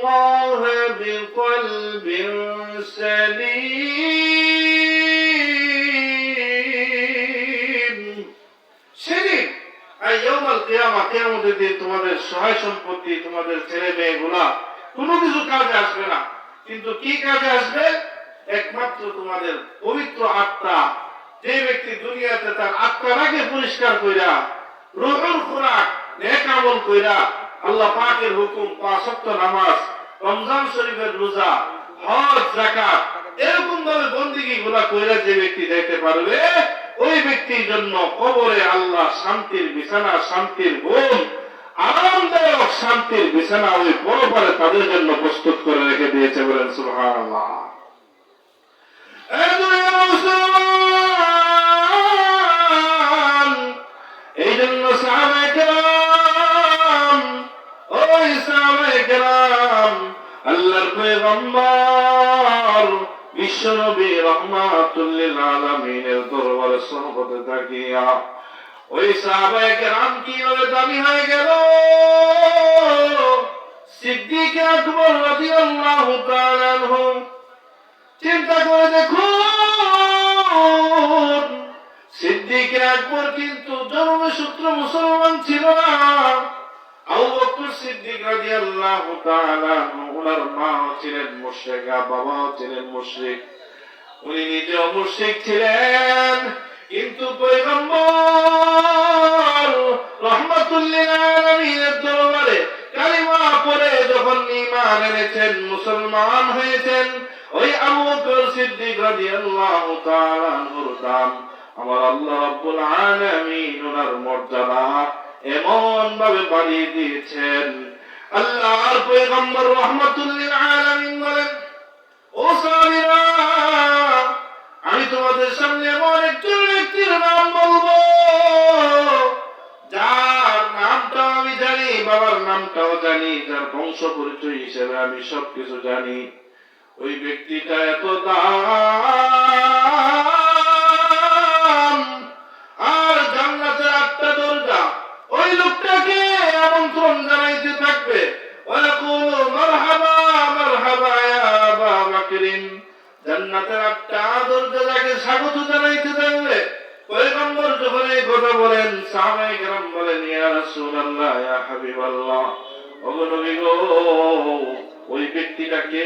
الله بقلب سليم সেদিন আইয়াউমাল কিয়ামা কিয়ামতের দিন তোমাদের সহায় সম্পত্তি তোমাদের ছেলে মেয়েগুলা কোনো কিছু কাজে আসবে না কিন্তু কি কাজে আসবে একমাত্র তোমাদের পবিত্র আত্মা যে ব্যক্তি দুনিয়াতে তার আত্মাটাকে পরিষ্কার কইরা রূহুল খুরাক নেক আমল কইরা আল্লাহ পাকের হুকুম পাঁচ ওয়াক্ত নামাজ রমজান শরীফের রোজা হজ যাকাত এরকম ভাবে বন্দেগী গুলা কইরা যে ব্যক্তি যাইতে পারবে ওই ব্যক্তির জন্য কবরে আল্লাহ শান্তির বিছানা শান্তির ঘুম আরামদায়ক শান্তির বিছানা ওই পরপারে তাদের জন্য প্রস্তুত করে রেখে দিয়েছে বলেন সুবহানাল্লাহ। এই জন্য সাহাবায়ে কেরাম ওই সাহাবায়ে কেরাম আল্লাহর পয়গম্বর বিশ্বনবী রাহমাতুল লিল আলামিনের দরবারে সুহবতে থাকিয়া ওই সাহাবায়ে কেরাম কিভাবে দামি হয়ে গেল। সিদ্দিক আকবর রাদিয়াল্লাহু তাআলা আনহু চিন্তা করে দেখুন সিদ্দিক আকবর কিন্তু জন্মসূত্র মুসলমান ছিল না। আবু বকর সিদ্দিক রাদিয়াল্লাহু তাআলা আনহু ওনার মা ছিলেন মুশরিকা বাবাও ছিলেন মুশরিক উনি নিজেও মুশরিক ছিলেন কিন্তু পয়গম্বর রাহমাতুল লিল আলামিনের দরবারে কালিমা পড়ে যখন ঈমান এনেছেন মুসলমান হয়েছেন ওই আবু বকর সিদ্দিক রাদিয়াল্লাহু তাআলা আনহুর দাম আমার আল্লাহ রাব্বুল আলামিন ওনার মর্যাদা এমন ভাবে বাড়িয়ে দিয়েছেন। আল্লাহর পয়গম্বর রাহমাতুল লিল আলামিন বলেন ও সাহাবীরা আমি তোমাদের সামনে এমন একজন ব্যক্তির নাম বলবো যার নামটা আমি জানি বাবার নামটাও জানি যার বংশ পরিচয় হিসেবে আমি সবকিছু জানি ওই ব্যক্তিটা এত দাম আর জান্নাতের 8টা দরজা ওই লোকটাকে আমন্ত্রণ জানাইতে থাকবে ওয়ালাকুলু মারহাবা মারহাবা ইয়া আবা বকরিন জান্নাতের 8টা দরজা যাকে স্বাগত জানাইতে থাকবে। পয়গম্বর যখন এই কথা বলেন সাহাবায়ে কেরাম বলেন ইয়া রাসূলুল্লাহ ইয়া হাবিবাল্লাহ ওগো নবী গো ওই ব্যক্তিটাকে